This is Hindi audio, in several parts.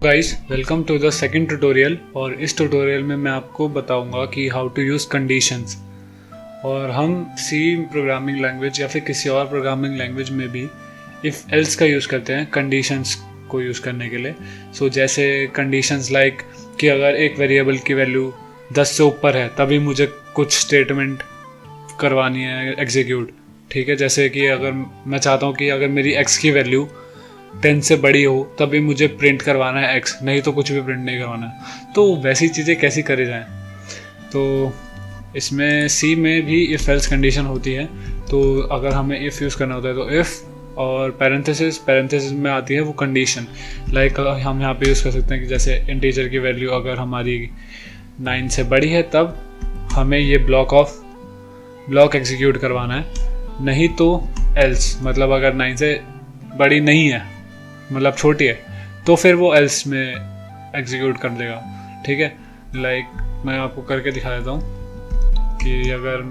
Guys, welcome to the second tutorial. और इस ट्यूटोरियल में मैं आपको बताऊंगा कि हाउ टू यूज़ कंडीशंस। और हम सी प्रोग्रामिंग लैंग्वेज या फिर किसी और प्रोग्रामिंग लैंग्वेज में भी इफ़ एल्स का यूज़ करते हैं कंडीशंस को यूज़ करने के लिए। सो जैसे कंडीशंस लाइक कि अगर एक वेरिएबल की वैल्यू 10 से ऊपर है तभी मुझे कुछ स्टेटमेंट करवानी है एग्जीक्यूट। ठीक है, जैसे कि अगर मैं चाहता हूँ कि अगर मेरी x की वैल्यू 10 से बड़ी हो तभी मुझे प्रिंट करवाना है x, नहीं तो कुछ भी प्रिंट नहीं करवाना है। तो वैसी चीज़ें कैसी करी जाएं? तो इसमें सी में भी इफ़ एल्स कंडीशन होती है। तो अगर हमें इफ़ यूज़ करना होता है तो इफ़ और पैरेंथेसिस में आती है वो कंडीशन। लाइक हम यहाँ पे यूज़ कर सकते हैं कि जैसे इंटीजर की वैल्यू अगर हमारी 9 से बड़ी है तब हमें ये ब्लॉक एग्जीक्यूट करवाना है, नहीं तो एल्स। मतलब अगर 9 से बड़ी नहीं है, मतलब छोटी है, तो फिर वो एल्स में एग्जीक्यूट कर देगा। ठीक है, लाइक मैं आपको करके दिखा देता हूँ कि अगर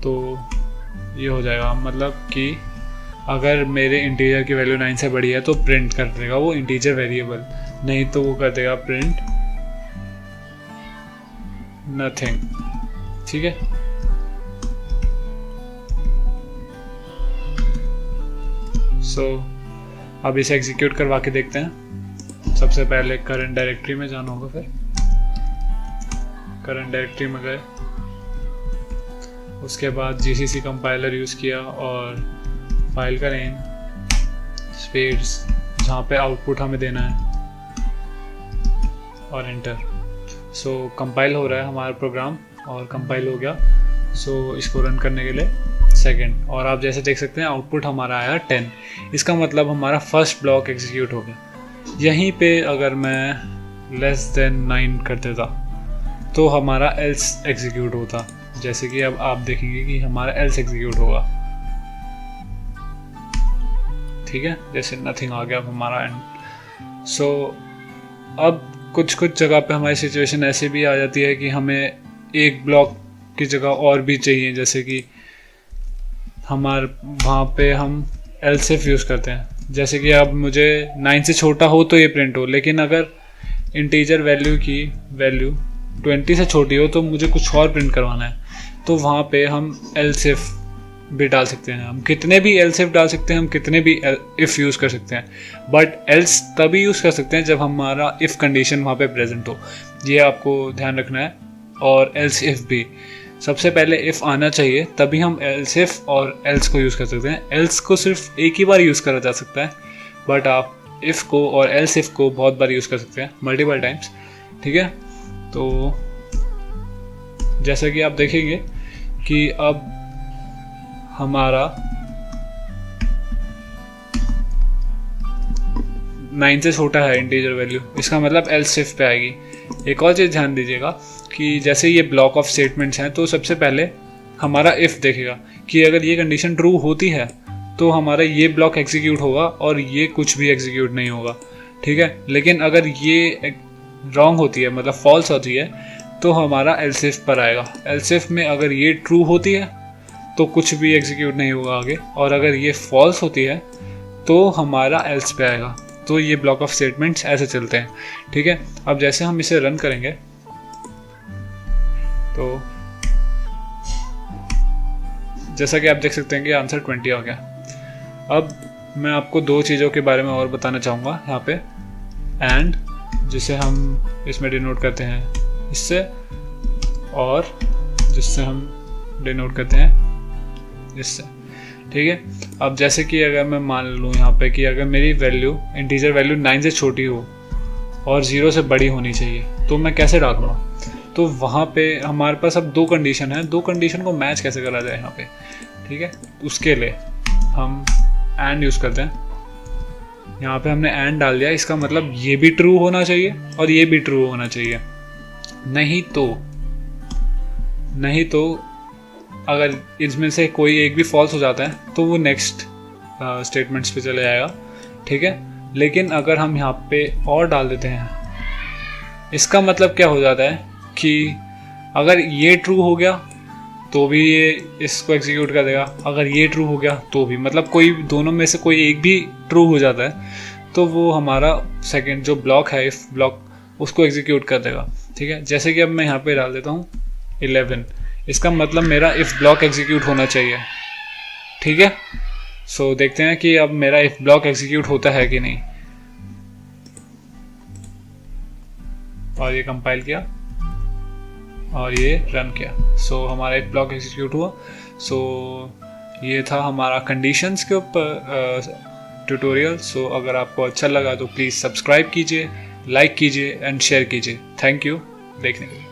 तो ये हो जाएगा, मतलब कि अगर मेरे इंटीजर की वैल्यू 9 से बड़ी है तो प्रिंट कर देगा वो इंटीजर वेरिएबल, नहीं तो वो कर देगा प्रिंट नथिंग। ठीक है, अब इसे एग्जीक्यूट करवा के देखते हैं। सबसे पहले करंट डायरेक्टरी में जाना होगा, फिर करंट डायरेक्टरी में गए, उसके बाद जीसीसी कंपाइलर यूज़ किया और फाइल का नेम स्पेस जहाँ पे आउटपुट हमें देना है और एंटर। कंपाइल हो रहा है हमारा प्रोग्राम और कंपाइल हो गया। इसको रन करने के लिए सेकंड, और आप जैसे देख सकते हैं आउटपुट हमारा आया 10। इसका मतलब हमारा फर्स्ट ब्लॉक एग्जीक्यूट हो गया। यहीं पे अगर मैं लेस देन 9 कर देता तो हमारा एल्स एग्जीक्यूट होता। जैसे कि अब आप देखेंगे कि हमारा एल्स एग्जीक्यूट होगा। ठीक है, जैसे नथिंग आ गया अब हमारा एंड। अब कुछ जगह पे हमारी सिचुएशन ऐसे भी आ जाती है कि हमें एक ब्लॉक की जगह और भी चाहिए, जैसे कि हमारे वहाँ पे हम एल्स इफ यूज़ करते हैं। जैसे कि अब मुझे 9 से छोटा हो तो ये प्रिंट हो, लेकिन अगर इंटीजर वैल्यू की वैल्यू 20 से छोटी हो तो मुझे कुछ और प्रिंट करवाना है, तो वहाँ पे हम एल्स इफ भी डाल सकते हैं। हम कितने भी एल्स इफ डाल सकते हैं, हम कितने भी इफ़ यूज़ कर सकते हैं, बट एल्स तभी यूज़ कर सकते हैं जब हमारा इफ़ कंडीशन वहाँ पे प्रेजेंट हो। ये आपको ध्यान रखना है। और एल्स इफ भी सबसे पहले इफ़ आना चाहिए, तभी हम एल्स इफ और एल्स को यूज़ कर सकते हैं। एल्स को सिर्फ एक ही बार यूज़ करा जा सकता है, बट आप इफ़ को और एल्स इफ को बहुत बार यूज़ कर सकते हैं, मल्टीपल टाइम्स। ठीक है, तो जैसा कि आप देखेंगे कि अब हमारा 9 से छोटा है इंटीजर वैल्यू, इसका मतलब एल्स इफ पे आएगी। एक और चीज़ ध्यान दीजिएगा कि जैसे ये ब्लॉक ऑफ स्टेटमेंट्स हैं, तो सबसे पहले हमारा इफ़ देखेगा कि अगर ये कंडीशन ट्रू होती है तो हमारा ये ब्लॉक एग्जीक्यूट होगा और ये कुछ भी एग्जीक्यूट नहीं होगा। ठीक है, लेकिन अगर ये रॉन्ग होती है, मतलब फॉल्स होती है, तो हमारा एल्स इफ पर आएगा। एल्स इफ में अगर ये ट्रू होती है तो कुछ भी एग्जीक्यूट नहीं होगा आगे, और अगर ये फॉल्स होती है तो हमारा एल्स पे आएगा। तो ये ब्लॉक ऑफ स्टेटमेंट्स ऐसे चलते हैं। ठीक है, अब जैसे हम इसे रन करेंगे तो जैसा कि आप देख सकते हैं कि आंसर 20 आ गया। अब मैं आपको दो चीज़ों के बारे में और बताना चाहूँगा यहाँ पे। एंड जिसे हम इसमें डिनोट करते हैं इससे, और जिससे हम डिनोट करते हैं इससे। ठीक है, अब जैसे कि अगर मैं मान लूँ यहाँ पे कि अगर मेरी वैल्यू इंटीजर वैल्यू 9 से छोटी हो और 0 से बड़ी होनी चाहिए, तो मैं कैसे डालूँगा? तो वहाँ पे हमारे पास अब दो कंडीशन है, दो कंडीशन को मैच कैसे करा जाए यहाँ पे। ठीक है, उसके लिए हम एंड यूज़ करते हैं। यहाँ पे हमने एंड डाल दिया, इसका मतलब ये भी ट्रू होना चाहिए और ये भी ट्रू होना चाहिए, नहीं तो अगर इसमें से कोई एक भी फॉल्स हो जाता है तो वो नेक्स्ट स्टेटमेंट्स पे चले जाएगा। ठीक है, लेकिन अगर हम यहाँ पे और डाल देते हैं, इसका मतलब क्या हो जाता है कि अगर ये ट्रू हो गया तो भी ये इसको एग्जीक्यूट कर देगा। अगर ये ट्रू हो गया तो भी, मतलब कोई दोनों में से कोई एक भी ट्रू हो जाता है तो वो हमारा सेकंड जो ब्लॉक है इफ ब्लॉक उसको एग्जीक्यूट कर देगा। ठीक है, जैसे कि अब मैं यहाँ पे डाल देता हूँ 11, इसका मतलब मेरा इफ ब्लॉक एग्जीक्यूट होना चाहिए। ठीक है, सो देखते हैं कि अब मेरा इफ ब्लॉक एग्जीक्यूट होता है कि नहीं। और ये कंपाइल किया और ये रन किया, सो हमारा इफ ब्लॉक एग्जीक्यूट हुआ। सो ये था हमारा कंडीशंस के ऊपर ट्यूटोरियल। सो अगर आपको अच्छा लगा तो प्लीज़ सब्सक्राइब कीजिए, लाइक कीजिए एंड शेयर कीजिए। थैंक यू देखने के लिए।